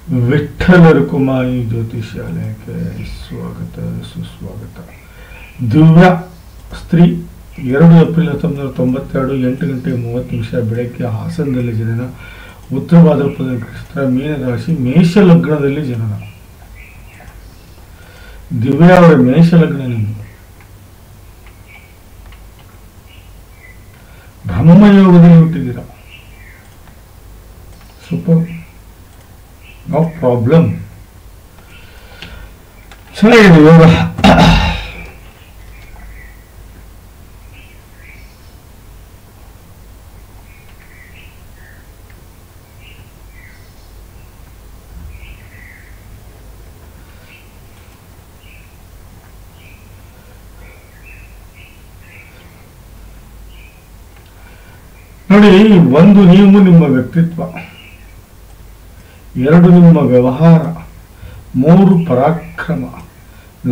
ವಿಠ್ಠಲ ರುಕುಮಾಯಿ ಜ್ಯೋತಿಷ್ಯಾಲಯಕ್ಕೆ ಸ್ವಾಗತ ಸುಸ್ವಾಗತ. ದಿವ್ಯ ಸ್ತ್ರೀ 2 ಏಪ್ರಿಲ್ 1992 8:30 ಬೆಳಗ್ಗೆ ಹಾಸನದಲ್ಲಿ ಜನನ. ಉತ್ತರ ಭಾದ್ರಪದ ನಕ್ಷತ್ರ, ಮೀನ ರಾಶಿ, ಮೇಷ ಲಗ್ನದಲ್ಲಿ ಜನನ. ದಿವ್ಯ ಅವರ ಮೇಷ ಲಗ್ನ. ನಿಮ್ದು ಬ್ರಹ್ಮಯೋಗದಲ್ಲಿ ಹುಟ್ಟಿದ್ದೀರಾ. Super, no problem. ಚೆನ್ನಾಗಿದೆ ಯೋಗ. ನೋಡಿ, 1 ನೀವು ನಿಮ್ಮ ವ್ಯಕ್ತಿತ್ವ, 2 ನಿಮ್ಮ ವ್ಯವಹಾರ, 3 ಪರಾಕ್ರಮ,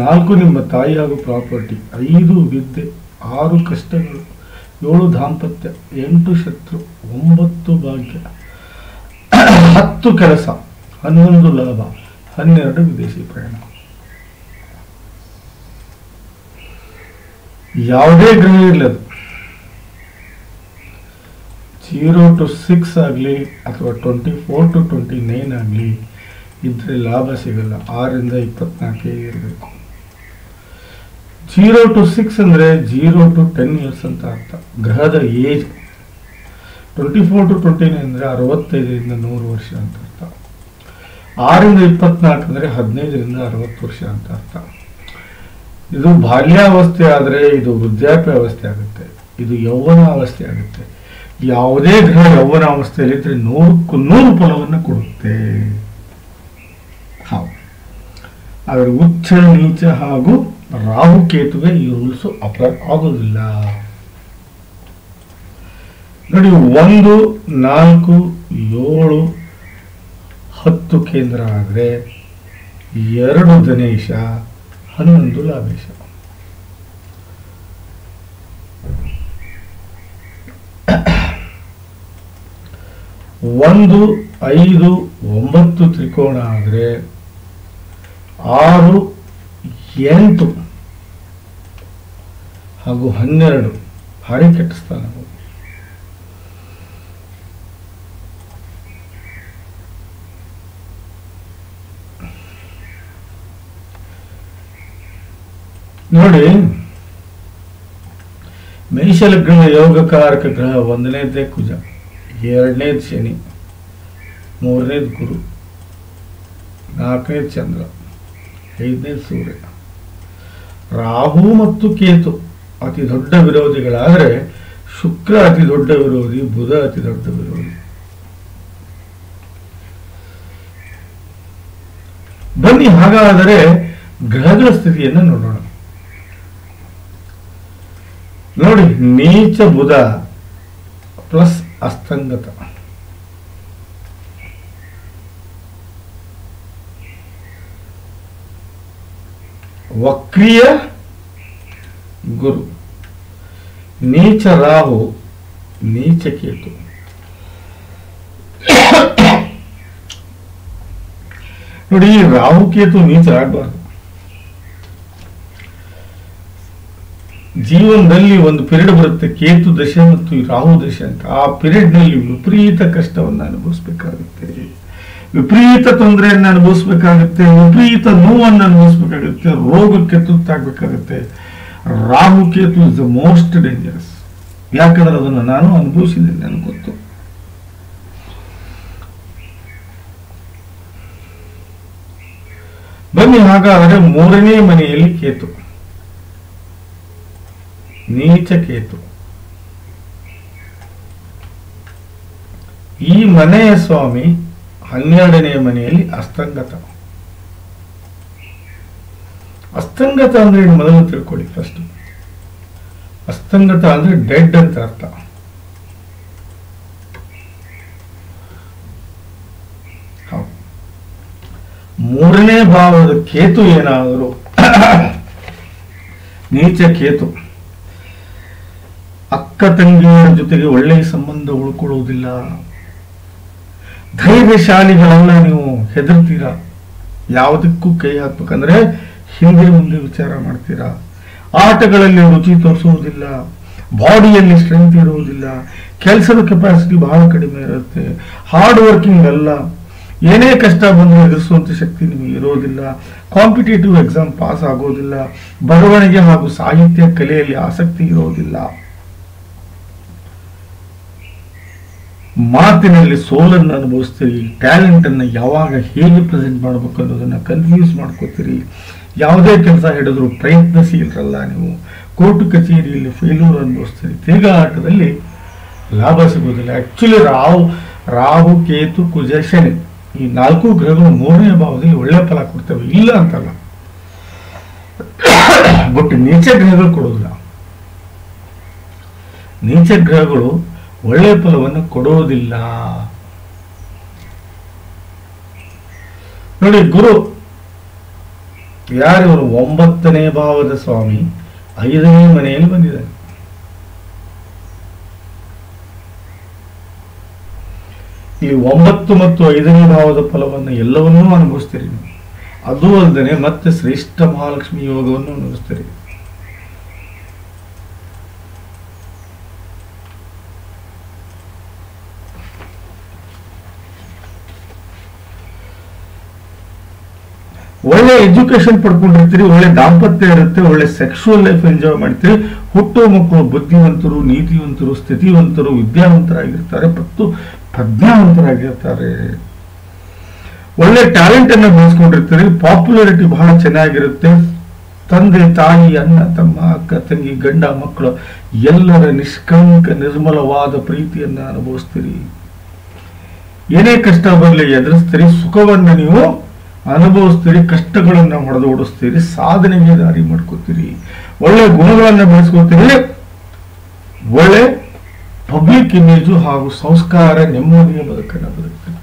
4 ನಿಮ್ಮ ತಾಯಿ ಹಾಗೂ ಪ್ರಾಪರ್ಟಿ, 5 ವಿದ್ಯೆ, 6 ಕಷ್ಟಗಳು, 7 ದಾಂಪತ್ಯ, 8 ಶತ್ರು, 9 ಭಾಗ್ಯ, 10 ಕೆಲಸ, 11 ಲಾಭ, 12 ವಿದೇಶಿ ಪ್ರಯಾಣ. ಯಾವುದೇ ಗ್ರಹ ಇರಲದು 0 to 6 ಆಗಲಿ ಅಥವಾ 24 to 29 ಆಗಲಿ ಇದ್ರೆ ಲಾಭ ಸಿಗಲ್ಲ. 6 ರಿಂದ 24 ಇರಬೇಕು. 0 to 6 ಅಂದ್ರೆ 0 to 10 years ಅಂತ ಅರ್ಥ. ಗ್ರಹದ ಏಜ್ 24 to 29 ಅಂದ್ರೆ 65 ರಿಂದ 100 ವರ್ಷ ಅಂತ ಅರ್ಥ. 6 ರಿಂದ 24 ಅಂದ್ರೆ 15 ರಿಂದ 60 ವರ್ಷ ಅಂತ ಅರ್ಥ. ಇದು ಬಾಲ್ಯಾವಸ್ಥೆ ಆದರೆ ಇದು ವೃದ್ಧಾಪ್ಯಾವಸ್ಥೆ ಆಗುತ್ತೆ, ಇದು ಯೌವನಾವಸ್ಥೆ ಆಗುತ್ತೆ. ಯಾವುದೇ ಗ್ರಹ ಯೌವನಾವಸ್ಥೆಯಲ್ಲಿದ್ದರೆ 100ಕ್ಕೂ 100 ಫಲವನ್ನು ಕೊಡುತ್ತೆ. ಆದರೆ ಉಚ್ಚ ನೀಚ ಹಾಗೂ ರಾಹುಕೇತುವೆ ಈ ರೂಲ್ಸು ಅಪ್ಲೈ ಆಗೋದಿಲ್ಲ. ನೋಡಿ, 1, 4, 7, 10 ಕೇಂದ್ರ ಆದರೆ 2 ಧನೇಶ, 11 ಲಾಭೇಶ. ಒಂದು 5, 9 ತ್ರಿಕೋಣ ಆದರೆ 6, 8 ಹಾಗೂ 12 ಭಾರಿ ಕೆಟ್ಟ ಸ್ಥಾನಗಳು. ನೋಡಿ, ಮೇಷ ಲಗ್ನ ಯೋಗಕಾರಕ ಗ್ರಹ 1ನೇದೇ ಕುಜ, 2ನೇದು ಶನಿ, 3ನೇದು ಗುರು, 4ನೇದು ಚಂದ್ರ, 5ನೇದು ಸೂರ್ಯ. ರಾಹು ಮತ್ತು ಕೇತು ಅತಿ ದೊಡ್ಡ ವಿರೋಧಿಗಳಾದರೆ ಶುಕ್ರ ಅತಿ ದೊಡ್ಡ ವಿರೋಧಿ, ಬುಧ ಅತಿ ದೊಡ್ಡ ವಿರೋಧಿ. ಬನ್ನಿ ಹಾಗಾದರೆ ಗ್ರಹಗಳ ಸ್ಥಿತಿಯನ್ನು ನೋಡೋಣ. ನೋಡಿ, ನೀಚ ಬುಧ ಪ್ಲಸ್ ಅಸ್ತಂಗತ, ವಕ್ರೀಯ ಗುರು, ನೀಚ ರಾಹು, ನೀಚ ಕೇತು. ನೋಡಿ, ರಾಹು ಕೇತು ನೀಚ ಆಗಬಾರ್ದು. ಜೀವನದಲ್ಲಿ ಒಂದು ಪೀರಿಯಡ್ ಬರುತ್ತೆ, ಕೇತು ದಶೆ ಮತ್ತು ರಾಹು ದಶೆ ಅಂತ. ಆ ಪೀರಿಯಡ್ ನಲ್ಲಿ ವಿಪರೀತ ಕಷ್ಟವನ್ನು ಅನುಭವಿಸಬೇಕಾಗುತ್ತೆ, ವಿಪರೀತ ತೊಂದರೆಯನ್ನು ಅನುಭವಿಸಬೇಕಾಗುತ್ತೆ, ವಿಪರೀತ ನೋವನ್ನು ಅನುಭವಿಸಬೇಕಾಗುತ್ತೆ, ರೋಗಕ್ಕೆ ತುತ್ತಾಗಬೇಕಾಗುತ್ತೆ. Rahu Ketu is the most dangerous. ಯಾಕಂದ್ರೆ ಅದನ್ನು ನಾನು ಅನುಭವಿಸಿದ್ದೇನೆ, ನನಗೆ ಗೊತ್ತು. ಬನ್ನಿ ಹಾಗಾದರೆ 3ನೇ ಮನೆಯಲ್ಲಿ ಕೇತು, ನೀಚ ಕೇತು. ಈ ಮನೆಯ ಸ್ವಾಮಿ 12ನೇ ಮನೆಯಲ್ಲಿ ಅಸ್ತಂಗತ. ಅಸ್ತಂಗತ ಅಂದ್ರೆ ಏನು ಮೊದಲು ತಿಳ್ಕೊಳ್ಳಿ. ಫಸ್ಟ್, ಅಸ್ತಂಗತ ಅಂದ್ರೆ ಡೆಡ್ ಅಂತ ಅರ್ಥ. ಮೂರನೇ ಭಾವದ ಕೇತು ಏನಾದರೂ ನೀಚ ಕೇತು ಅಕ್ಕ ತಂಗಿಯರ ಜೊತೆಗೆ ಒಳ್ಳೆಯ ಸಂಬಂಧ ಉಳ್ಕೊಳ್ಳುವುದಿಲ್ಲ. ಧೈರ್ಯಶಾಲಿಗಳನ್ನ ನೀವು ಹೆದರ್ತೀರಾ, ಯಾವುದಕ್ಕೂ ಕೈ ಹಾಕ್ಬೇಕಂದ್ರೆ ಹಿಂದೆ ಮುಂದೆ ವಿಚಾರ ಮಾಡ್ತೀರಾ, ಆಟಗಳಲ್ಲಿ ರುಚಿ ತೋರಿಸುವುದಿಲ್ಲ, ಬಾಡಿಯಲ್ಲಿ ಸ್ಟ್ರೆಂತ್ ಇರುವುದಿಲ್ಲ, ಕೆಲಸದ ಕೆಪಾಸಿಟಿ ಬಹಳ ಕಡಿಮೆ ಇರುತ್ತೆ, ಹಾರ್ಡ್ ವರ್ಕಿಂಗ್ ಅಲ್ಲ, ಏನೇ ಕಷ್ಟ ಬಂದರೂ ಎದುರಿಸುವಂತ ಶಕ್ತಿ ನಿಮಗೆ ಇರೋದಿಲ್ಲ, ಕಾಂಪಿಟೇಟಿವ್ ಎಕ್ಸಾಮ್ ಪಾಸ್ ಆಗೋದಿಲ್ಲ, ಬರವಣಿಗೆ ಹಾಗೂ ಸಾಹಿತ್ಯ ಕಲೆಯಲ್ಲಿ ಆಸಕ್ತಿ ಇರೋದಿಲ್ಲ, ಮಾತಿನಲ್ಲಿ ಸೋಲನ್ನು ಅನುಭವಿಸ್ತೀರಿ, ಟ್ಯಾಲೆಂಟ್ ಅನ್ನ ಯಾವಾಗ ಹೇಗೆ ಪ್ರೆಸೆಂಟ್ ಮಾಡಬೇಕು ಅನ್ನೋದನ್ನ ಕನ್ಫ್ಯೂಸ್ ಮಾಡ್ಕೋತೀರಿ, ಯಾವುದೇ ಕೆಲಸ ಹಿಡಿದ್ರು ಪ್ರಯತ್ನಶೀಲರಲ್ಲ ನೀವು, ಕೋರ್ಟ್ ಕಚೇರಿಯಲ್ಲಿ ಫೇಲ್ಯೂರ್ ಅನುಭವಿಸ್ತೀರಿ, ತಿರುಗಾಟದಲ್ಲಿ ಲಾಭ ಸಿಗೋದಿಲ್ಲ. ಆಕ್ಚುಲಿ ರಾಹು ಕೇತು ಕುಜ ಶನಿ ಈ 4 ಗ್ರಹಗಳು 3ನೇ ಭಾವದಲ್ಲಿ ಒಳ್ಳೆ ಫಲ ಕೊಡ್ತವೆ, ಇಲ್ಲ ಅಂತಲ್ಲ, ಬಟ್ ನೀಚ ಗ್ರಹಗಳು ಕೊಡೋದಿಲ್ಲ. ನೀಚ ಗ್ರಹಗಳು ಒಳ್ಳೆ ಫಲವನ್ನು ಕೊಡೋದಿಲ್ಲ. ನೋಡಿ, ಗುರು ಯಾರಿವರು 9ನೇ ಭಾವದ ಸ್ವಾಮಿ 5ನೇ ಮನೆಯಲ್ಲಿ ಬಂದಿದ್ದಾರೆ. ಈ 9 ಮತ್ತು 5ನೇ ಭಾವದ ಫಲವನ್ನು ಎಲ್ಲವನ್ನೂ ಅನುಭವಿಸ್ತೀರಿ ನೀವು. ಅದು ಅಲ್ಲದೆ ಮತ್ತೆ ಶ್ರೇಷ್ಠ ಮಹಾಲಕ್ಷ್ಮಿ ಯೋಗವನ್ನು ಅನುಭವಿಸ್ತೀರಿ. ಒಳ್ಳೆ ಎಜುಕೇಶನ್ ಪಡ್ಕೊಂಡಿರ್ತೀರಿ, ಒಳ್ಳೆ ದಾಂಪತ್ಯ ಇರುತ್ತೆ, ಒಳ್ಳೆ ಸೆಕ್ಸುವಲ್ ಲೈಫ್ ಎಂಜಾಯ್ ಮಾಡ್ತೀರಿ, ಹುಟ್ಟುವ ಮಕ್ಕಳು ಬುದ್ಧಿವಂತರು, ನೀತಿವಂತರು, ಸ್ಥಿತಿವಂತರು, ವಿದ್ಯಾವಂತರಾಗಿರ್ತಾರೆ ಮತ್ತು ಪ್ರಜ್ಞಾವಂತರಾಗಿರ್ತಾರೆ. ಒಳ್ಳೆ ಟ್ಯಾಲೆಂಟ್ ಅನ್ನು ಬೆಳೆಸ್ಕೊಂಡಿರ್ತೀರಿ, ಪಾಪ್ಯುಲಾರಿಟಿ ಬಹಳ ಚೆನ್ನಾಗಿರುತ್ತೆ, ತಂದೆ ತಾಯಿ ಅಣ್ಣ ತಮ್ಮ ಅಕ್ಕ ತಂಗಿ ಗಂಡ ಮಕ್ಕಳು ಎಲ್ಲರ ನಿಷ್ಕಂಕ ನಿರ್ಮಲವಾದ ಪ್ರೀತಿಯನ್ನ ಅನುಭವಿಸ್ತೀರಿ. ಏನೇ ಕಷ್ಟ ಬರಲಿ ಎದುರಿಸ್ತೀರಿ, ಸುಖವನ್ನು ನೀವು ಅನುಭವಿಸ್ತೀರಿ, ಕಷ್ಟಗಳನ್ನು ಹೊಡೆದು ಓಡಿಸ್ತೀರಿ, ಸಾಧನೆಗೆ ದಾರಿ ಮಾಡ್ಕೋತೀರಿ, ಒಳ್ಳೆ ಗುಣಗಳನ್ನು ಬೆಳೆಸ್ಕೋತೀರಿ, ಒಳ್ಳೆ ಪಬ್ಲಿಕ್ ಇಮೇಜು ಹಾಗೂ ಸಂಸ್ಕಾರ ನೆಮ್ಮದಿಯ ಬದುಕನ್ನು ಬದುಕ್ತೀರಿ.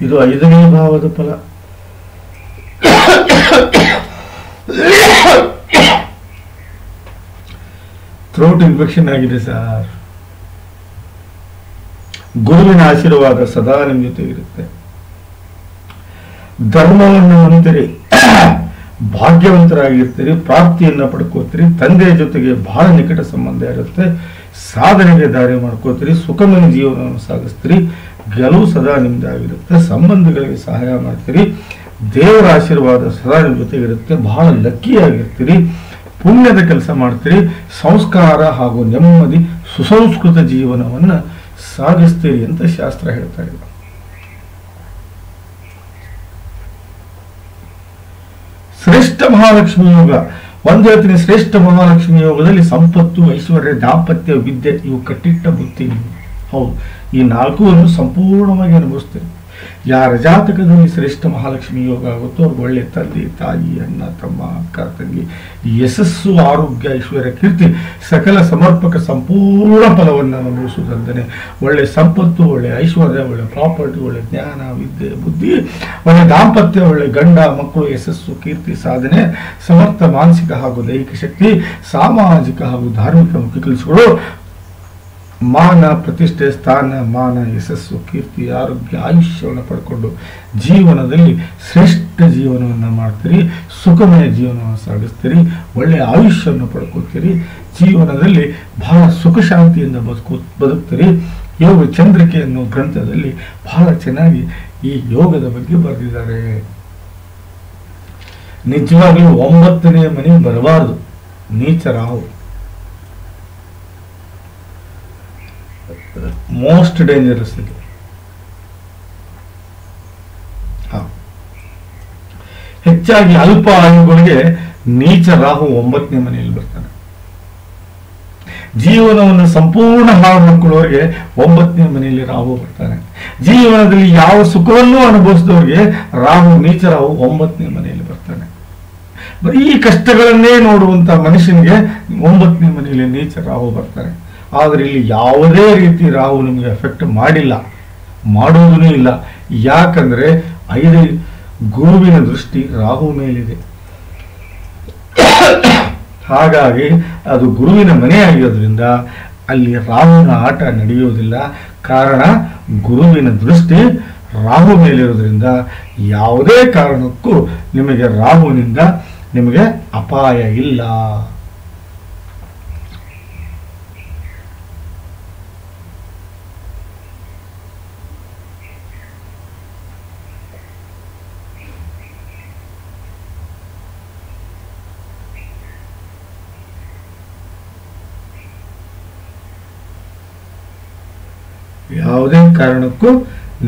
ಇದು 5ನೇ ಭಾವದ ಫಲ. ಥ್ರೋಟ್ ಇನ್ಫೆಕ್ಷನ್ ಆಗಿದೆ ಸರ್, ಗುರುವಿನ ಆಶೀರ್ವಾದ ಸದಾ ನಿಮ್ಮ ಜೊತೆ ಇರುತ್ತೆ. ಧರ್ಮವನ್ನು ಹೊಂದಿರಿ, ಭಾಗ್ಯವಂತರಾಗಿರ್ತೀರಿ, ಪ್ರಾಪ್ತಿಯನ್ನ ಪಡ್ಕೋತೀರಿ, ತಂದೆಯ ಜೊತೆಗೆ ಬಹಳ ನಿಕಟ ಸಂಬಂಧ ಇರುತ್ತೆ, ಸಾಧನೆಗೆ ದಾರಿ ಮಾಡ್ಕೋತೀರಿ, ಸುಖಮಯ ಜೀವನವನ್ನು ಸಾಗಿಸ್ತೀರಿ, ಗೆಲುವು ಸದಾ ನಿಮ್ದಾಗಿರುತ್ತೆ, ಸಂಬಂಧಗಳಿಗೆ ಸಹಾಯ ಮಾಡ್ತೀರಿ, ದೇವರ ಆಶೀರ್ವಾದ ಸದಾ ನಿಮ್ಮ ಜೊತೆಗಿರುತ್ತೆ, ಬಹಳ ಲಕ್ಕಿಯಾಗಿರ್ತೀರಿ, ಪುಣ್ಯದ ಕೆಲಸ ಮಾಡ್ತೀರಿ, ಸಂಸ್ಕಾರ ಹಾಗೂ ನೆಮ್ಮದಿ ಸುಸಂಸ್ಕೃತ ಜೀವನವನ್ನ ಸಾಗಿಸ್ತೀರಿ ಅಂತ ಶಾಸ್ತ್ರ ಹೇಳ್ತಾ ಇದೆ. ಶ್ರೇಷ್ಠ ಮಹಾಲಕ್ಷ್ಮಿ ಯೋಗ ಒಂದು ಹೇಳ್ತೀನಿ, ಶ್ರೇಷ್ಠ ಮಹಾಲಕ್ಷ್ಮಿ ಯೋಗದಲ್ಲಿ ಸಂಪತ್ತು, ಐಶ್ವರ್ಯ, ದಾಂಪತ್ಯ, ವಿದ್ಯೆ ಇವು ಕಟ್ಟಿಟ್ಟ ಬುತ್ತಿ. ಹೌದು, ಈ 4 ಸಂಪೂರ್ಣವಾಗಿ ಅನುಭವಿಸ್ತೀರಿ. ಯಾರ ಜಾತಕದಲ್ಲಿ ಶ್ರೇಷ್ಠ ಮಹಾಲಕ್ಷ್ಮಿ ಯೋಗ ಆಗುತ್ತೋ ಅವ್ರಿಗೆ ಒಳ್ಳೆ ತಂದೆ ತಾಯಿ ಅಣ್ಣ ತಮ್ಮ ಅಕ್ಕ ತಂಗಿ ಯಶಸ್ಸು, ಆರೋಗ್ಯ, ಐಶ್ವರ್ಯ, ಕೀರ್ತಿ, ಸಕಲ ಸಮರ್ಪಕ ಸಂಪೂರ್ಣ ಫಲವನ್ನು ಅನುಭವಿಸುವುದಂದರೆ ಒಳ್ಳೆ ಸಂಪತ್ತು, ಒಳ್ಳೆ ಐಶ್ವರ್ಯ, ಒಳ್ಳೆ ಪ್ರಾಪರ್ಟಿ, ಒಳ್ಳೆ ಜ್ಞಾನ, ವಿದ್ಯೆ, ಬುದ್ಧಿ, ಒಳ್ಳೆ ದಾಂಪತ್ಯ, ಒಳ್ಳೆ ಗಂಡ ಮಕ್ಕಳು, ಯಶಸ್ಸು, ಕೀರ್ತಿ, ಸಾಧನೆ, ಸಮರ್ಥ ಮಾನಸಿಕ ಹಾಗೂ ದೈಹಿಕ ಶಕ್ತಿ, ಸಾಮಾಜಿಕ ಹಾಗೂ ಧಾರ್ಮಿಕ ಮುಖ್ಯ ಕೆಲಸಗಳು, ಮಾನ, ಪ್ರತಿಷ್ಠೆ, ಸ್ಥಾನ, ಮಾನ, ಯಶಸ್ಸು, ಕೀರ್ತಿ, ಆರೋಗ್ಯ, ಆಯುಷ್ಯವನ್ನು ಪಡ್ಕೊಂಡು ಜೀವನದಲ್ಲಿ ಶ್ರೇಷ್ಠ ಜೀವನವನ್ನು ಮಾಡ್ತೀರಿ, ಸುಖಮಯ ಜೀವನವನ್ನು ಸಾಗಿಸ್ತೀರಿ, ಒಳ್ಳೆಯ ಆಯುಷ್ಯವನ್ನು ಪಡ್ಕೋತೀರಿ, ಜೀವನದಲ್ಲಿ ಬಹಳ ಸುಖ ಶಾಂತಿಯಿಂದ ಬದುಕ್ತೀರಿ. ಯೋಗ ಚಂದ್ರಿಕೆ ಅನ್ನೋ ಗ್ರಂಥದಲ್ಲಿ ಬಹಳ ಚೆನ್ನಾಗಿ ಈ ಯೋಗದ ಬಗ್ಗೆ ಬರೆದಿದ್ದಾರೆ. ನಿಜವಾಗ್ಲೂ 9ನೇ ಮನೆ ಬರಬಾರದು, ನೀಚ ರಾಹು ಮೋಸ್ಟ್ ಡೇಂಜರಸ್ ಇದೆ. ಹೆಚ್ಚಾಗಿ ಅಲ್ಪ ಆಯುಗಳಿಗೆ ನೀಚ ರಾಹು 9ನೇ ಮನೆಯಲ್ಲಿ ಬರ್ತಾನೆ. ಜೀವನವನ್ನು ಸಂಪೂರ್ಣ ಹಾಳು ಮಾಡ್ಕೊಳ್ಳೋರಿಗೆ 9ನೇ ಮನೆಯಲ್ಲಿ ರಾಹು ಬರ್ತಾನೆ. ಜೀವನದಲ್ಲಿ ಯಾವ ಸುಖವನ್ನು ಅನುಭವಿಸಿದವರಿಗೆ ರಾಹು, ನೀಚ ರಾಹು 9ನೇ ಮನೆಯಲ್ಲಿ ಬರ್ತಾನೆ. ಬರೀ ಕಷ್ಟಗಳನ್ನೇ ನೋಡುವಂತ ಮನುಷ್ಯನಿಗೆ 9ನೇ ಮನೆಯಲ್ಲಿ ನೀಚ ರಾಹು ಬರ್ತಾನೆ. ಆದರೆ ಇಲ್ಲಿ ಯಾವುದೇ ರೀತಿ ರಾಹು ನಿಮಗೆ ಎಫೆಕ್ಟ್ ಮಾಡಿಲ್ಲ, ಮಾಡುವುದೂ ಇಲ್ಲ. ಯಾಕಂದ್ರೆ 5 ಗುರುವಿನ ದೃಷ್ಟಿ ರಾಹು ಮೇಲಿದೆ. ಹಾಗಾಗಿ ಅದು ಗುರುವಿನ ಮನೆ ಆಗಿರೋದ್ರಿಂದ ಅಲ್ಲಿ ರಾಹುವಿನ ಆಟ ನಡೆಯುವುದಿಲ್ಲ. ಕಾರಣ ಗುರುವಿನ ದೃಷ್ಟಿ ರಾಹು ಮೇಲಿರೋದ್ರಿಂದ ಯಾವುದೇ ಕಾರಣಕ್ಕೂ ನಿಮಗೆ ರಾಹುವಿನಿಂದ ನಿಮಗೆ ಅಪಾಯ ಇಲ್ಲ. ಯಾವುದೇ ಕಾರಣಕ್ಕೂ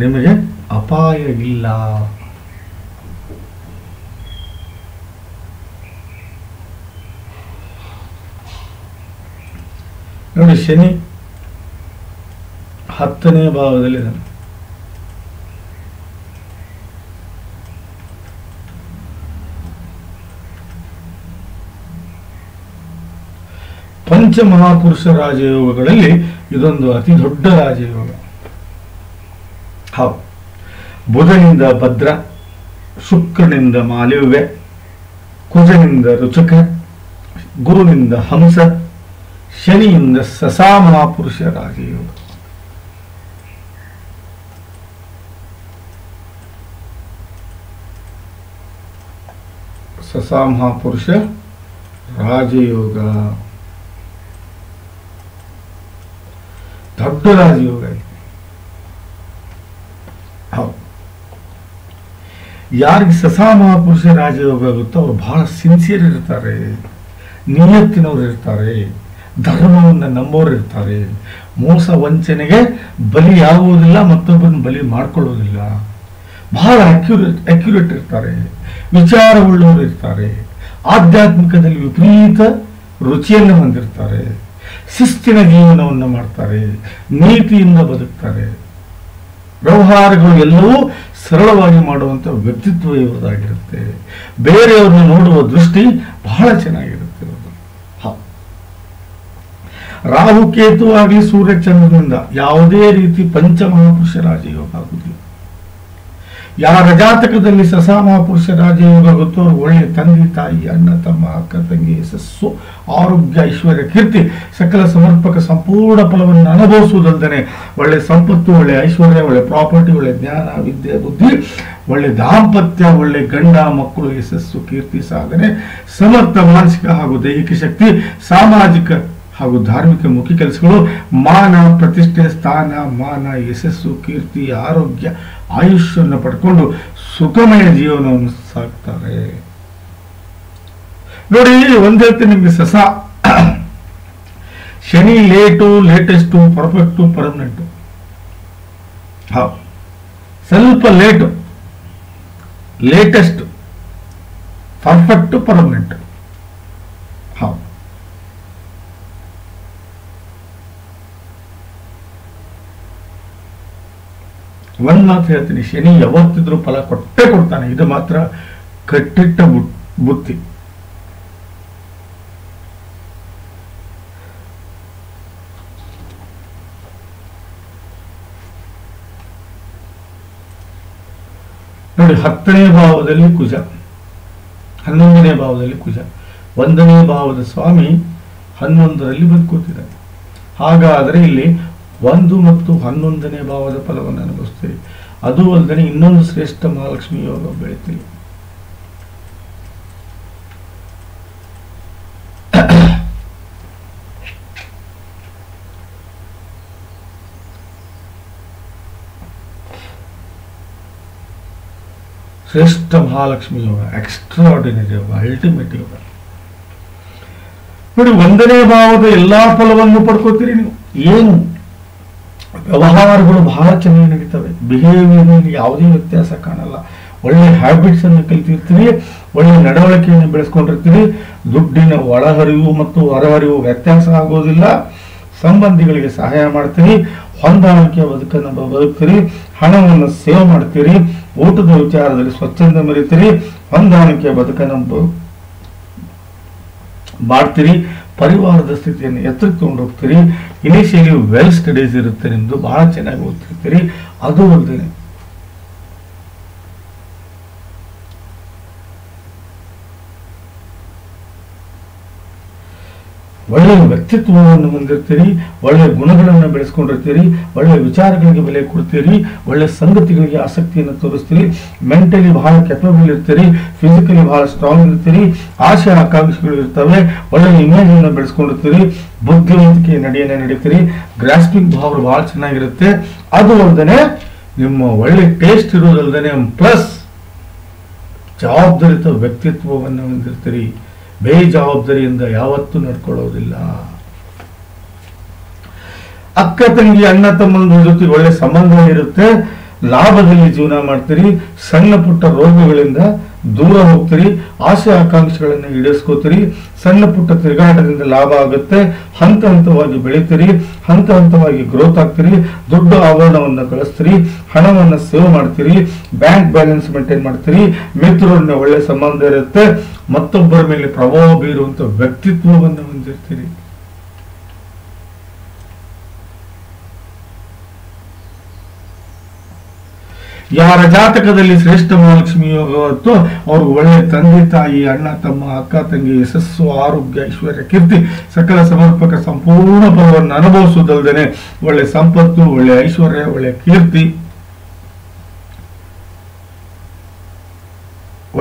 ನಿಮಗೆ ಅಪಾಯ ಇಲ್ಲ. ನೋಡಿ, ಶನಿ 10ನೇ ಭಾವದಲ್ಲಿದ್ದಾನೆ. ಪಂಚಮಹಾಪುರುಷ ರಾಜಯೋಗಗಳಲ್ಲಿ ಇದೊಂದು ಅತಿ ದೊಡ್ಡ ರಾಜಯೋಗ. ಹೌದು, ಬುಧನಿಂದ ಭದ್ರ, ಶುಕ್ರನಿಂದ ಮಾಲಿವ್ಯ, ಕುಜನಿಂದ ರುಚಕ, ಗುರುನಿಂದ ಹಂಸ, ಶನಿಯಿಂದ ಸಸಾಮಹಾಪುರುಷ ರಾಜಯೋಗ. ಸಸಾಮಹಾಪುರುಷ ರಾಜಯೋಗ ದೊಡ್ಡ ರಾಜಯೋಗ. ಹೌದು, ಯಾರಿಗೆ ಸಸಾಮಹಾಪುರುಷ ರಾಜಯೋಗ ಆಗುತ್ತೋ ಅವ್ರು ಬಹಳ ಸಿನ್ಸಿಯರ್ ಇರ್ತಾರೆ, ನಿಯತ್ತಿನವ್ರು ಇರ್ತಾರೆ, ಧರ್ಮವನ್ನು ನಂಬೋರು ಇರ್ತಾರೆ, ಮೋಸ ವಂಚನೆಗೆ ಬಲಿಯಾಗುವುದಿಲ್ಲ, ಮತ್ತೊಬ್ಬರನ್ನು ಬಲಿ ಮಾಡ್ಕೊಳ್ಳೋದಿಲ್ಲ, ಬಹಳ ಅಕ್ಯುರೇಟ್ ಇರ್ತಾರೆ, ವಿಚಾರವುಳ್ಳವರು ಇರ್ತಾರೆ, ಆಧ್ಯಾತ್ಮಿಕದಲ್ಲಿ ವಿಪರೀತ ರುಚಿಯನ್ನು ಹೊಂದಿರ್ತಾರೆ, ಶಿಸ್ತಿನ ಜೀವನವನ್ನು ಮಾಡ್ತಾರೆ, ನೀತಿಯಿಂದ ಬದುಕ್ತಾರೆ, ವ್ಯವಹಾರಗಳು ಎಲ್ಲವೂ ಸರಳವಾಗಿ ಮಾಡುವಂಥ ವ್ಯಕ್ತಿತ್ವ ಇರುವುದಾಗಿರುತ್ತೆ. ಬೇರೆಯವ್ರನ್ನ ನೋಡುವ ದೃಷ್ಟಿ ಬಹಳ ಚೆನ್ನಾಗಿರುತ್ತೆ. ರಾಹು ಕೇತು ಆಗಲಿ ಸೂರ್ಯಚಂದ್ರನಿಂದ ಯಾವುದೇ ರೀತಿ ಪಂಚಮಹಾಪುರುಷ ರಾಜಯೋಗ ಆಗುವುದಿಲ್ಲ. ಯಾರ ಜಾತಕದಲ್ಲಿ ಸಸಾಮಹಾಪುರುಷ ರಾಜಯೋಗ ಆಗುತ್ತೋ ಅವ್ರು ಒಳ್ಳೆ ತಂದೆ ತಾಯಿ, ಅಣ್ಣ ತಮ್ಮ, ಅಕ್ಕ ತಂಗಿ, ಯಶಸ್ಸು, ಆರೋಗ್ಯ, ಐಶ್ವರ್ಯ, ಕೀರ್ತಿ, ಸಕಲ ಸಮರ್ಪಕ ಸಂಪೂರ್ಣ ಫಲವನ್ನು ಅನುಭವಿಸುವುದಲ್ಲದೆ ಒಳ್ಳೆ ಸಂಪತ್ತು, ಒಳ್ಳೆ ಐಶ್ವರ್ಯ, ಒಳ್ಳೆ ಪ್ರಾಪರ್ಟಿ, ಒಳ್ಳೆ ಜ್ಞಾನ, ವಿದ್ಯೆ, ಬುದ್ಧಿ, ಒಳ್ಳೆ ದಾಂಪತ್ಯ, ಒಳ್ಳೆ ಗಂಡ ಮಕ್ಕಳು, ಯಶಸ್ಸು, ಕೀರ್ತಿ, ಸಾಧನೆ, ಸಮರ್ಥ ಮಾನಸಿಕ ಹಾಗೂ ದೈಹಿಕ ಶಕ್ತಿ, ಸಾಮಾಜಿಕ ಹಾಗೂ ಧಾರ್ಮಿಕ ಮುಖ್ಯ ಕೆಲಸಗಳು, ಮಾನ, ಪ್ರತಿಷ್ಠೆ, ಸ್ಥಾನ, ಮಾನ, ಯಶಸ್ಸು, ಕೀರ್ತಿ, ಆರೋಗ್ಯ, ಆಯುಷ್ಯವನ್ನು ಪಡ್ಕೊಂಡು ಸುಖಮಯ ಜೀವನವನ್ನು ಸಾಕ್ತಾರೆ. ನೋಡಿ, ಒಂದ್ ಹೇಳ್ತೀನಿ ನಿಮ್ಗೆ, ಶನಿ ಲೇಟೆಸ್ಟು, ಪರ್ಫೆಕ್ಟು, ಪರ್ಮನೆಂಟು. ಹೌದು, ಸ್ವಲ್ಪ ಲೇಟೆಸ್ಟ್, ಪರ್ಫೆಕ್ಟು, ಪರ್ಮನೆಂಟ್. ಹೌದು, ಒಂದ್ ಮಾತು ಹೇಳ್ತೀನಿ, ಶನಿ ಯಾವತ್ತಿದ್ರೂ ಫಲ ಕೊಟ್ಟೇ ಕೊಡ್ತಾನೆ. ಇದು ಮಾತ್ರ ಕಟ್ಟಿಟ್ಟ ಬುತ್ತಿ. ನೋಡಿ, 10ನೇ ಭಾವದಲ್ಲಿ ಕುಜ, 11ನೇ ಭಾವದಲ್ಲಿ ಕುಜ, 1ನೇ ಭಾವದ ಸ್ವಾಮಿ 11ರಲ್ಲಿ ಬದುಕುತ್ತಿದ್ದಾರೆ. ಹಾಗಾದರೆ ಇಲ್ಲಿ 1 ಮತ್ತು 11ನೇ ಭಾವದ ಫಲವನ್ನು ಅನುಭವಿಸ್ತೀರಿ. ಅದು ಅಲ್ಲದೆ ಇನ್ನೊಂದು ಶ್ರೇಷ್ಠ ಮಹಾಲಕ್ಷ್ಮಿ ಯೋಗ ಬೆಳಿತೀವಿ. ಶ್ರೇಷ್ಠ ಮಹಾಲಕ್ಷ್ಮಿ ಯೋಗ, ಎಕ್ಸ್ಟ್ರಾಆರ್ಡಿನರಿ ಯೋಗ, ಅಲ್ಟಿಮೇಟ್ ಯೋಗ. ನೋಡಿ, 1ನೇ ಭಾವದ ಎಲ್ಲಾ ಫಲವನ್ನು ಪಡ್ಕೋತೀರಿ ನೀವು. ಏನು ವ್ಯವಹಾರಗಳು ಬಹಳ ಚೆನ್ನಾಗಿ ನಡೀತವೆ. ಬಿಹೇವಿಯರ್ ಯಾವುದೇ ವ್ಯತ್ಯಾಸ ಕಾಣಲ್ಲ. ಒಳ್ಳೆ ಹ್ಯಾಬಿಟ್ಸ್ ಅನ್ನು ಕಲಿತಿರ್ತೀರಿ, ಒಳ್ಳೆ ನಡವಳಿಕೆಯನ್ನು ಬೆಳೆಸ್ಕೊಂಡಿರ್ತೀರಿ. ದುಡ್ಡಿನ ಒಳಹರಿವು ಮತ್ತು ಹೊರಹರಿವು ವ್ಯತ್ಯಾಸ ಆಗೋದಿಲ್ಲ. ಸಂಬಂಧಿಗಳಿಗೆ ಸಹಾಯ ಮಾಡ್ತೀರಿ, ಹೊಂದಾಣಿಕೆಯ ಬದುಕನ್ನು ಬದುಕ್ತೀರಿ, ಹಣವನ್ನು ಸೇವ್ ಮಾಡ್ತೀರಿ, ಊಟದ ವಿಚಾರದಲ್ಲಿ ಸ್ವಚ್ಛಂದ ಮೆರೀತೀರಿ, ಹೊಂದಾಣಿಕೆಯ ಬದುಕನ್ನು ಮಾಡ್ತೀರಿ, ಪರಿವಾರದ ಸ್ಥಿತಿಯನ್ನು ಎತ್ತರಕ್ಕೆ ತಗೊಂಡು ಹೋಗ್ತೀರಿ. ಇನಿಷಿಯಲಿ ವೆಲ್ ಸ್ಟಡೀಸ್ ಇರುತ್ತೆ, ನಿಮ್ದು ಬಹಳ ಚೆನ್ನಾಗಿ ಓದ್ತಿರ್ತೀರಿ. ಅದು ಅಲ್ಲದೆ ಒಳ್ಳೆಯ ವ್ಯಕ್ತಿತ್ವವನ್ನು ಹೊಂದಿರ್ತೀರಿ, ಒಳ್ಳೆಯ ಗುಣಗಳನ್ನು ಬೆಳೆಸ್ಕೊಂಡಿರ್ತೀರಿ, ಒಳ್ಳೆಯ ವಿಚಾರಗಳಿಗೆ ಬೆಲೆ ಕೊಡ್ತೀರಿ, ಒಳ್ಳೆಯ ಸಂಗತಿಗಳಿಗೆ ಆಸಕ್ತಿಯನ್ನು ತೋರಿಸ್ತೀರಿ, ಮೆಂಟಲಿ ಬಹಳ ಕೆಪಬಲ್ ಇರ್ತೀರಿ, ಫಿಸಿಕಲಿ ಬಹಳ ಸ್ಟ್ರಾಂಗ್ ಇರ್ತೀರಿ, ಆಶೆ ಆಕಾಂಕ್ಷೆಗಳು ಇರ್ತವೆ, ಒಳ್ಳೆಯ ಇಮೇಜ್ ಅನ್ನು ಬೆಳೆಸ್ಕೊಂಡಿರ್ತೀರಿ, ಬುದ್ಧಿವಂತಿಕೆ ನಡೀತೀರಿ, ಗ್ರಾಸ್ಪಿಂಗ್ ಭಾವ ಬಹಳ ಚೆನ್ನಾಗಿರುತ್ತೆ. ಅದು ಅಲ್ಲದೆ ನಿಮ್ಮ ಒಳ್ಳೆ ಟೇಸ್ಟ್ ಇರೋದಲ್ಲದೆ ಪ್ಲಸ್ ಜವಾಬ್ದಾರಿತ ವ್ಯಕ್ತಿತ್ವವನ್ನು ಹೊಂದಿರ್ತೀರಿ, ಬೇಜವಾಬ್ದಾರಿಯಿಂದ ಯಾವತ್ತೂ ನಡ್ಕೊಳ್ಳೋದಿಲ್ಲ. ಅಕ್ಕ ತಂಗಿ ಅಣ್ಣ ತಮ್ಮಂದ್ರ ಜೊತೆ ಒಳ್ಳೆ ಸಂಬಂಧ ಇರುತ್ತೆ, ಲಾಭದಲ್ಲಿ ಜೀವನ ಮಾಡ್ತೀರಿ, ಸಣ್ಣ ಪುಟ್ಟ ರೋಗಗಳಿಂದ ದೂರ ಹೋಗ್ತೀರಿ, ಆಸೆ ಆಕಾಂಕ್ಷೆಗಳನ್ನು ಈಡೇರಿಸ್ಕೋತೀರಿ, ಸಣ್ಣ ಪುಟ್ಟ ತಿರುಗಾಟದಿಂದ ಲಾಭ ಆಗುತ್ತೆ, ಹಂತ ಹಂತವಾಗಿ ಬೆಳಿತೀರಿ, ಹಂತ ಹಂತವಾಗಿ ಗ್ರೋತ್ ಆಗ್ತೀರಿ, ದೊಡ್ಡ ಆಭರಣವನ್ನು ಗಳಿಸ್ತೀರಿ, ಹಣವನ್ನು ಸೇವ್ ಮಾಡ್ತೀರಿ, ಬ್ಯಾಂಕ್ ಬ್ಯಾಲೆನ್ಸ್ ಮೇಂಟೈನ್ ಮಾಡ್ತೀರಿ, ಮಿತ್ರರನ್ನ ಒಳ್ಳೆ ಸಂಬಂಧ ಇರುತ್ತೆ, ಮತ್ತೊಬ್ಬರ ಮೇಲೆ ಪ್ರಭಾವ ಬೀರುವಂತ ವ್ಯಕ್ತಿತ್ವವನ್ನು ಹೊಂದಿರ್ತೀರಿ. ಯಾರ ಜಾತಕದಲ್ಲಿ ಶ್ರೇಷ್ಠ ಮಹಾಲಕ್ಷ್ಮಿ ಯೋಗ ಹೊತ್ತು ಅವ್ರಿಗೆ ಒಳ್ಳೆ ತಂದೆ ತಾಯಿ ಅಣ್ಣ ತಮ್ಮ ಅಕ್ಕ ತಂಗಿ ಯಶಸ್ಸು ಆರೋಗ್ಯ ಐಶ್ವರ್ಯ ಕೀರ್ತಿ ಸಕಲ ಸಮರ್ಪಕ ಸಂಪೂರ್ಣ ಫಲವನ್ನು ಅನುಭವಿಸುವುದಲ್ಲದೆ ಒಳ್ಳೆ ಸಂಪತ್ತು ಒಳ್ಳೆ ಐಶ್ವರ್ಯ ಒಳ್ಳೆ ಕೀರ್ತಿ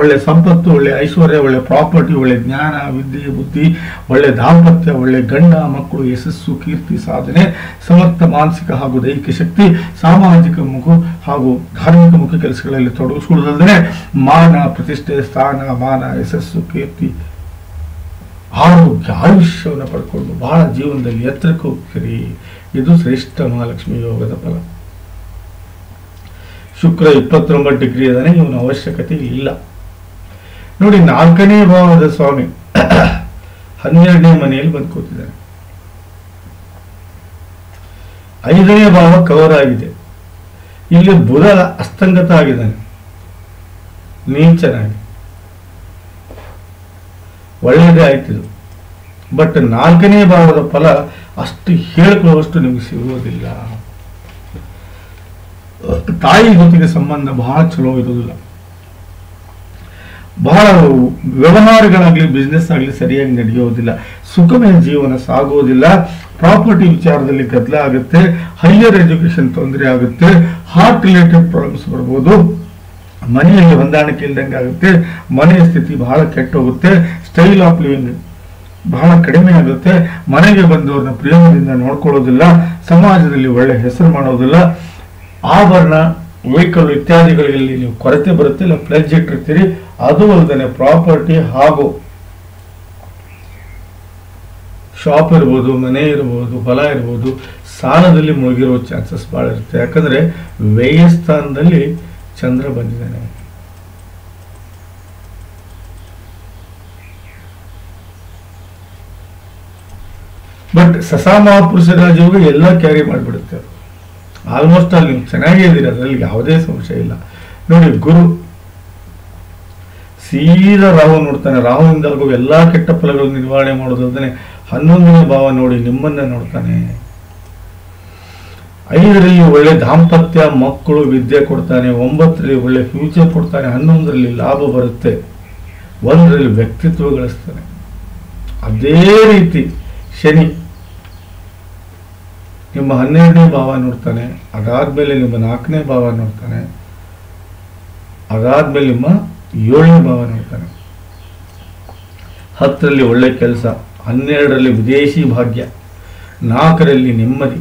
ಒಳ್ಳೆ ಸಂಪತ್ತು ಒಳ್ಳೆ ಐಶ್ವರ್ಯ ಒಳ್ಳೆ ಪ್ರಾಪರ್ಟಿ ಒಳ್ಳೆ ಜ್ಞಾನ ವಿದ್ಯೆ ಬುದ್ಧಿ ಒಳ್ಳೆ ದಾಂಪತ್ಯ ಒಳ್ಳೆ ಗಂಡ ಮಕ್ಕಳು ಯಶಸ್ಸು ಕೀರ್ತಿ ಸಾಧನೆ ಸಮರ್ಥ ಮಾನಸಿಕ ಹಾಗೂ ದೈಹಿಕ ಶಕ್ತಿ ಸಾಮಾಜಿಕ ಮುಖ ಹಾಗೂ ಧಾರ್ಮಿಕ ಮುಖ ಕೆಲಸಗಳಲ್ಲಿ ತೊಡಗಿಸಿಕೊಳ್ಳುವುದಲ್ಲದೆ ಮಾನ ಪ್ರತಿಷ್ಠೆ ಸ್ಥಾನ ಮಾನ ಯಶಸ್ಸು ಕೀರ್ತಿ ಆರೋಗ್ಯ ಆಯುಷ್ಯವನ್ನು ಪಡ್ಕೊಂಡು ಬಹಳ ಜೀವನದಲ್ಲಿ ಎತ್ತರಕ್ಕೆ ಹೋಗ್ತೀರಿ. ಇದು ಶ್ರೇಷ್ಠ ಮಹಾಲಕ್ಷ್ಮಿ ಯೋಗದ ಫಲ. ಶುಕ್ರ 29 ಡಿಗ್ರಿ ಅದನೆ ಇವನ ಅವಶ್ಯಕತೆ ಇಲ್ಲ. ನೋಡಿ 4ನೇ ಭಾವದ ಸ್ವಾಮಿ 12ನೇ ಮನೆಯಲ್ಲಿ ಬಂದು ಕೂತಿದ್ದಾನೆ. 5ನೇ ಭಾವ ಕವರ್ ಆಗಿದೆ. ಇಲ್ಲಿ ಬುಧ ಅಸ್ತಂಗತ ಆಗಿದ್ದಾನೆ ನೀಚನಾಗಿ. ಒಳ್ಳೆಯದೇ ಆಯ್ತಿದು. ಬಟ್ 4ನೇ ಭಾವದ ಫಲ ಅಷ್ಟು ಹೇಳ್ಕೊಳ್ಳುವಷ್ಟು ನಿಮಗೆ ಸಿಗುವುದಿಲ್ಲ. ತಾಯಿ ಜೊತೆಗೆ ಸಂಬಂಧ ಬಹಳ ಚಲೋ ಇರುವುದಿಲ್ಲ. ಬಹಳ ವ್ಯವಹಾರಗಳಾಗ್ಲಿ ಬಿಸ್ನೆಸ್ ಆಗಲಿ ಸರಿಯಾಗಿ ನಡೆಯೋದಿಲ್ಲ. ಸುಖಮಯ ಜೀವನ ಸಾಗುವುದಿಲ್ಲ. ಪ್ರಾಪರ್ಟಿ ವಿಚಾರದಲ್ಲಿ ಗದ್ದಲ ಆಗುತ್ತೆ. ಹೈಯರ್ ಎಜುಕೇಶನ್ ತೊಂದರೆ ಆಗುತ್ತೆ. ಹಾರ್ಟ್ ರಿಲೇಟೆಡ್ ಪ್ರಾಬ್ಲಮ್ಸ್ ಬರ್ಬೋದು. ಮನೆಯಲ್ಲಿ ಹೊಂದಾಣಿಕೆ ಇಲ್ದಂಗೆ ಆಗುತ್ತೆ. ಮನೆಯ ಸ್ಥಿತಿ ಬಹಳ ಕೆಟ್ಟ ಹೋಗುತ್ತೆ. ಸ್ಟೈಲ್ ಆಫ್ ಲಿವಿಂಗ್ ಬಹಳ ಕಡಿಮೆ ಆಗುತ್ತೆ. ಮನೆಗೆ ಬಂದವ್ರನ್ನ ಪ್ರೇಮದಿಂದ ನೋಡ್ಕೊಳ್ಳೋದಿಲ್ಲ. ಸಮಾಜದಲ್ಲಿ ಒಳ್ಳೆ ಹೆಸರು ಮಾಡೋದಿಲ್ಲ. ಆಭರಣ ವೆಹಿಕಲ್ ಇತ್ಯಾದಿಗಳಲ್ಲಿ ನೀವು ಕೊರತೆ ಬರುತ್ತೆ, ಇಲ್ಲ ಪ್ಲೆಜ್ ಇಟ್ಟಿರ್ತೀರಿ. ಅದು ಅಲ್ಲದೆ ಪ್ರಾಪರ್ಟಿ ಹಾಗೂ ಶಾಪ್ ಇರ್ಬೋದು, ಮನೆ ಇರ್ಬೋದು, ಹೊಲ ಇರ್ಬೋದು, ಸಾಲದಲ್ಲಿ ಮುಳುಗಿರೋ ಚಾನ್ಸಸ್ ಬಹಳ ಇರುತ್ತೆ. ಯಾಕಂದ್ರೆ ವ್ಯಯ ಸ್ಥಾನದಲ್ಲಿ ಚಂದ್ರ ಬಂದಿದ್ದಾನೆ. ಬಟ್ ಸಸಾಮಹಾಪುರುಷ ರಾಜಯೋಗ ಎಲ್ಲ ಕ್ಯಾರಿ ಮಾಡಿಬಿಡುತ್ತೆ. ಆಲ್ಮೋಸ್ಟ್ ಅಲ್ಲಿ ನೀವು ಚೆನ್ನಾಗೇ ಇದ್ದೀರಿ, ಅದರಲ್ಲಿ ಯಾವುದೇ ಸಂಶಯ ಇಲ್ಲ. ನೋಡಿ, ಗುರು ಸೀದಾ ರಾಹು ನೋಡ್ತಾನೆ. ರಾಹುವಿಂದ ಆಗೋ ಎಲ್ಲಾ ಕೆಟ್ಟ ಫಲಗಳು ನಿರ್ವಹಣೆ ಮಾಡೋದಲ್ಲದೆ 11ನೇ ಭಾವ ನೋಡಿ ನಿಮ್ಮನ್ನ ನೋಡ್ತಾನೆ. 5ರಲ್ಲಿ ಒಳ್ಳೆ ದಾಂಪತ್ಯ ಮಕ್ಕಳು ವಿದ್ಯೆ ಕೊಡ್ತಾನೆ. 9ರಲ್ಲಿ ಒಳ್ಳೆ ಫ್ಯೂಚರ್ ಕೊಡ್ತಾನೆ. 11ರಲ್ಲಿ ಲಾಭ ಬರುತ್ತೆ. 1ರಲ್ಲಿ ವ್ಯಕ್ತಿತ್ವ ಗಳಿಸ್ತಾನೆ. ಅದೇ ರೀತಿ ಶನಿ ನಿಮ್ಮ 12ನೇ ಭಾವ ನೋಡ್ತಾನೆ. ಅದಾದ್ಮೇಲೆ ನಿಮ್ಮ 4ನೇ ಭಾವ ನೋಡ್ತಾನೆ. ಅದಾದ್ಮೇಲೆ ನಿಮ್ಮ 7ನೇ ಭಾವ ನೋಡ್ತಾನೆ. 10ರಲ್ಲಿ ಒಳ್ಳೆ ಕೆಲಸ, 12ರಲ್ಲಿ ವಿದೇಶಿ ಭಾಗ್ಯ, 4ರಲ್ಲಿ ನೆಮ್ಮದಿ,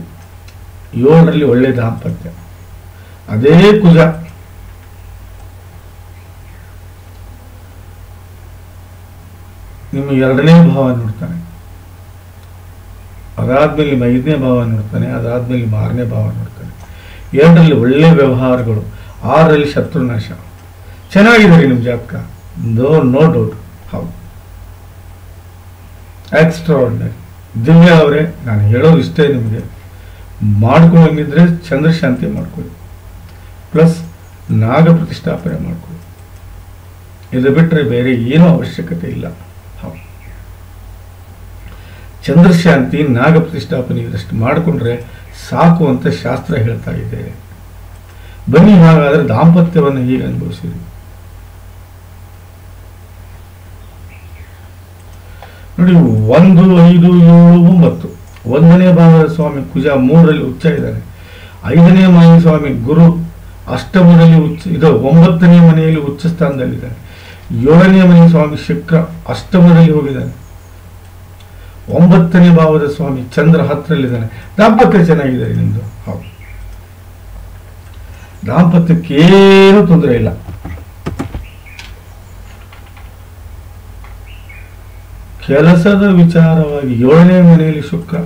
7ರಲ್ಲಿ ಒಳ್ಳೆ ದಾಂಪತ್ಯ. ಅದೇ ಕುಜ ನಿಮ್ಮ 2ನೇ ಭಾವ ನೋಡ್ತಾನೆ. ಅದಾದ್ಮೇಲೆ ನಿಮ್ಮ 5ನೇ ಭಾವ ನೋಡ್ತಾನೆ. ಅದಾದ್ಮೇಲೆ ನಿಮ್ಮ 6ನೇ ಭಾವ ನೋಡ್ತಾನೆ. 2ರಲ್ಲಿ ಒಳ್ಳೆ ವ್ಯವಹಾರಗಳು, 6ರಲ್ಲಿ ಶತ್ರುನಾಶ. ಚೆನ್ನಾಗಿದ್ದಾರೆ ನಿಮ್ಮ ಜಾತಕ, ನೋ ಡೌಟ್. ಹೌದು, ಎಕ್ಸ್ಟ್ರಾರ್ಡಿನರಿ. ದಿವ್ಯಾ ಅವರೇ, ನಾನು ಹೇಳೋದು ಇಷ್ಟೇ, ನಿಮಗೆ ಮಾಡ್ಕೊಳ್ಳಂಗಿದ್ರೆ ಚಂದ್ರಶಾಂತಿ ಮಾಡ್ಕೊಳ್ಳಿ, ಪ್ಲಸ್ ನಾಗ ಪ್ರತಿಷ್ಠಾಪನೆ ಮಾಡ್ಕೊಳ್ಳಿ. ಇದು ಬಿಟ್ಟರೆ ಬೇರೆ ಏನೂ ಅವಶ್ಯಕತೆ ಇಲ್ಲ. ಹೌದು, ಚಂದ್ರಶಾಂತಿ ನಾಗ ಪ್ರತಿಷ್ಠಾಪನೆ ಇದಷ್ಟು ಮಾಡಿಕೊಂಡ್ರೆ ಸಾಕು ಅಂತ ಶಾಸ್ತ್ರ ಹೇಳ್ತಾ ಇದೆ. ಬನ್ನಿ, ಹಾಗಾದ್ರೆ ದಾಂಪತ್ಯವನ್ನು ಹೀಗೆ ಅನುಭವಿಸಿರಿ. ನೋಡಿ 1, 5, 7, 9 ಒಂದನೇ ಭಾವದ ಸ್ವಾಮಿ ಕುಜ 3ರಲ್ಲಿ ಉಚ್ಚ ಇದ್ದಾನೆ. 5ನೇ ಮನೆಯ ಸ್ವಾಮಿ ಗುರು ಅಷ್ಟಮದಲ್ಲಿ ಉಚ್ಚ ಇದು 9ನೇ ಮನೆಯಲ್ಲಿ ಉಚ್ಚ ಸ್ಥಾನದಲ್ಲಿದ್ದಾನೆ. 7ನೇ ಮನೆಯ ಸ್ವಾಮಿ ಶುಕ್ರ ಅಷ್ಟಮದಲ್ಲಿ ಹೋಗಿದ್ದಾನೆ. 9ನೇ ಭಾವದ ಸ್ವಾಮಿ ಚಂದ್ರ 10ರಲ್ಲಿದ್ದಾನೆ. ದಾಂಪತ್ಯ ಚೆನ್ನಾಗಿದೆ ನಿಮ್ದು. ಹೌದು, ದಾಂಪತ್ಯಕ್ಕೇನು ತೊಂದರೆ ಇಲ್ಲ. ಕೆಲಸದ ವಿಚಾರವಾಗಿ 7ನೇ ಮನೆಯಲ್ಲಿ ಶುಕ್ರ,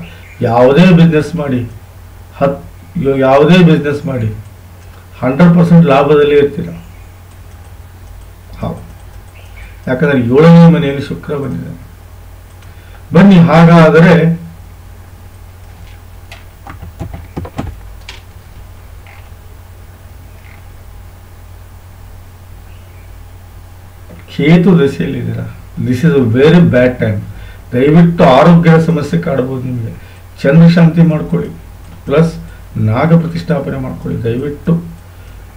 ಯಾವುದೇ ಬಿಸ್ನೆಸ್ ಮಾಡಿ 100% ಲಾಭದಲ್ಲೇ ಇರ್ತೀರ. ಹೌದು, ಯಾಕಂದ್ರೆ 7ನೇ ಮನೆಯಲ್ಲಿ ಶುಕ್ರ ಬಂದಿದ್ದಾನೆ. ಬನ್ನಿ, ಹಾಗಾದರೆ ಕೇತು ದಶೆಯಲ್ಲಿದ್ದೀರಾ. This is a very bad time. ದಯವಿಟ್ಟು ಆರೋಗ್ಯದ ಸಮಸ್ಯೆ ಕಾಡಬಹುದು ನಿಮಗೆ. ಚಂದ್ರ ಶಾಂತಿ ಮಾಡ್ಕೊಳ್ಳಿ, ಪ್ಲಸ್ ನಾಗ ಪ್ರತಿಷ್ಠಾಪನೆ ಮಾಡ್ಕೊಳ್ಳಿ. ದಯವಿಟ್ಟು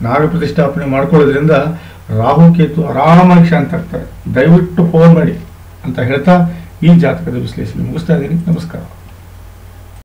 ನಾಗ ಪ್ರತಿಷ್ಠಾಪನೆ ಮಾಡ್ಕೊಳ್ಳೋದ್ರಿಂದ ರಾಹು ಕೇತು ಆರಾಮಾಗಿ ಶಾಂತ ಆಗ್ತಾರೆ. ದಯವಿಟ್ಟು ಫೋನ್ ಮಾಡಿ ಅಂತ ಹೇಳ್ತಾ ಈ ಜಾತಕದ ವಿಶ್ಲೇಷಣೆ ಮುಗಿಸ್ತಾ ಇದ್ದೀನಿ. ನಮಸ್ಕಾರ.